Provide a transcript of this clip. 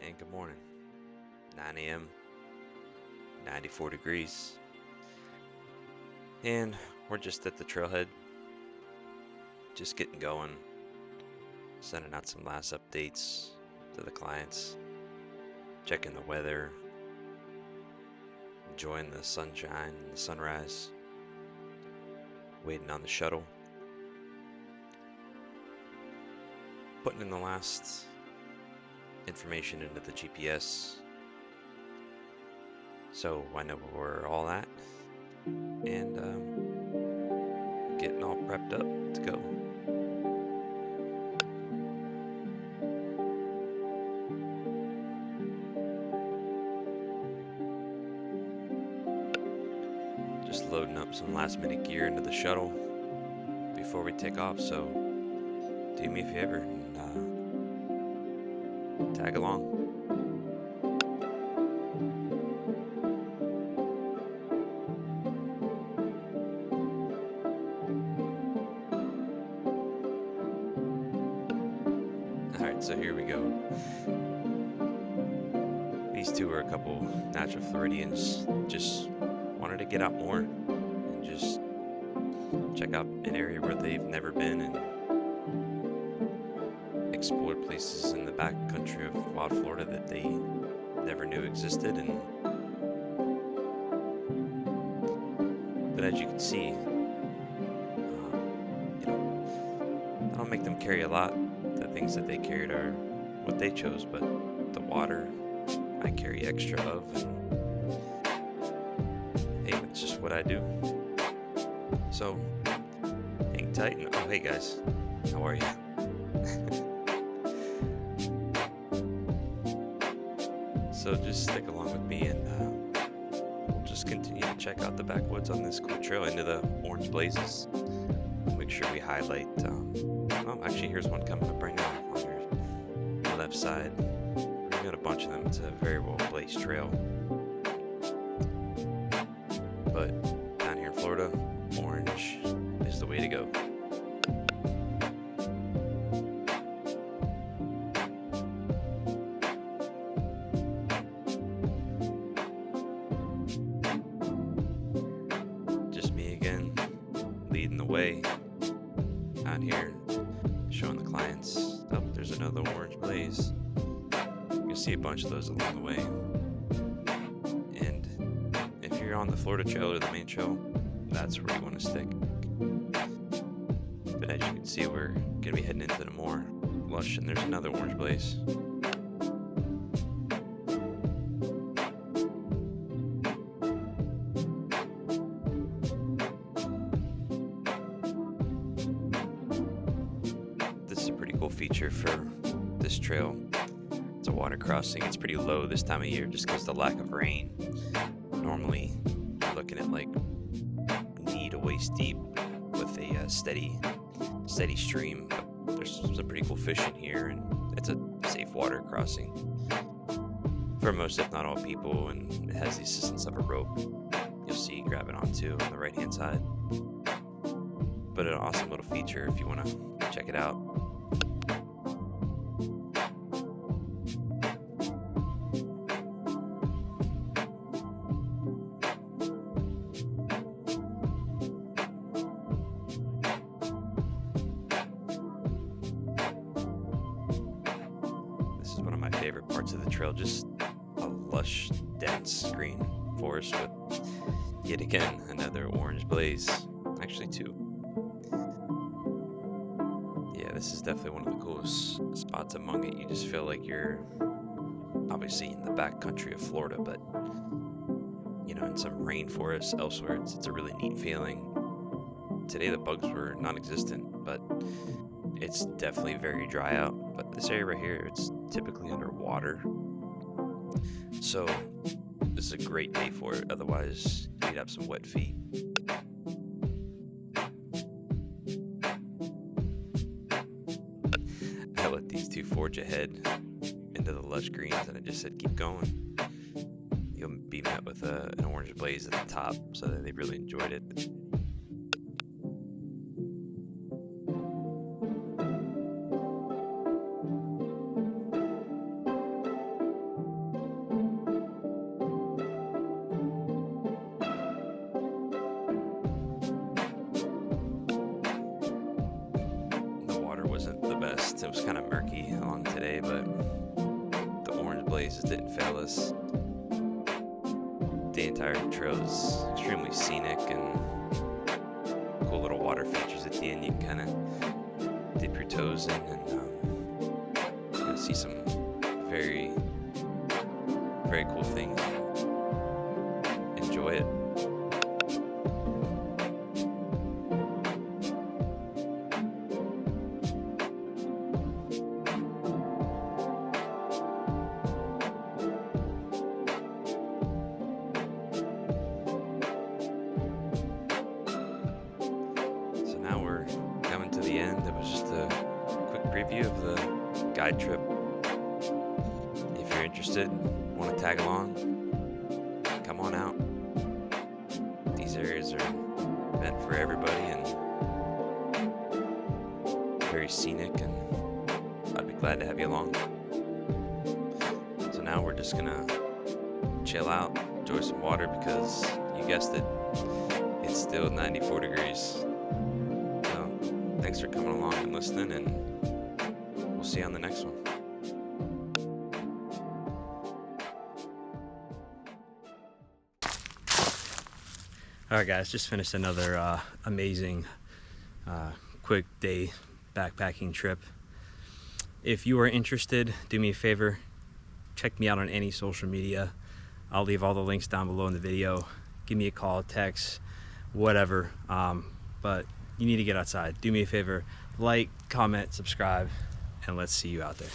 and good morning. 9 a.m., 94 degrees, and we're just at the trailhead, just getting going, sending out some last updates to the clients, checking the weather, enjoying the sunshine and the sunrise, waiting on the shuttle, putting in the last information into the GPS so I know where we're all at, and getting all prepped up to go. Just loading up some last minute gear into the shuttle before we take off, so do me a favor and tag along. Alright, so here we go. These two are a couple natural Floridians, just wanted to get out more and just check out an area where they've never been and explore places in the backcountry of wild Florida that they never knew existed. But as you can see, I don't make them carry a lot. The things that they carried are what they chose, but the water I carry extra of, and hey, that's just what I do. So hang tight, and oh hey guys, how are you? So just stick along with me, and we'll just continue to check out the backwoods on this cool trail into the orange blazes. Make sure we highlight. Oh, actually, here's one coming up right now on your left side. We got a bunch of them. It's a very well blazed trail. But down here in Florida, orange is the way to go. Just me again, leading the way out here, showing the clients. Oh, there's another orange blaze. You'll see a bunch of those along the way. And if you're on the Florida Trail or the main trail, that's where you want to stick. But as you can see, we're gonna be heading into the more lush, and there's another orange blaze. This is a pretty cool feature for this trail. It's a water crossing. It's pretty low this time of year just because of the lack of rain. Normally you're looking at like knee to waist deep with a steady stream. But there's some pretty cool fish in here, and it's a safe water crossing for most, if not all, people, and it has the assistance of a rope you'll see grabbing onto on the right hand side. But an awesome little feature if you want to check it out. This is one of my favorite parts of the trail, just a lush, dense green forest with, yet again, another orange blaze. Actually, two. Yeah, this is definitely one of the coolest spots among it. You just feel like you're obviously in the backcountry of Florida, but in some rainforest elsewhere. It's a really neat feeling. Today the bugs were non-existent, but it's definitely very dry out. But this area right here, it's typically underwater, so this is a great day for it. Otherwise, you'd have some wet feet. I let these two forge ahead into the lush greens, and I just said keep going. You'll be met with an orange blaze at the top, so they really enjoyed it. It was kind of murky along today, but the orange blazes didn't fail us. The entire trail is extremely scenic and cool little water features at the end. You can kind of dip your toes in and see some very, very cool things. Enjoy it. Now we're coming to the end. It was just a quick preview of the guide trip. If you're interested, want to tag along, come on out. These areas are meant for everybody and very scenic, and I'd be glad to have you along. So now we're just gonna chill out, enjoy some water, because you guessed it, it's still 94 degrees. Thanks for coming along and listening, and we'll see you on the next one. All right, guys, just finished another amazing quick day backpacking trip. If you are interested, do me a favor, check me out on any social media. I'll leave all the links down below in the video. Give me a call, text, whatever. But you need to get outside. Do me a favor, like, comment, subscribe, and let's see you out there.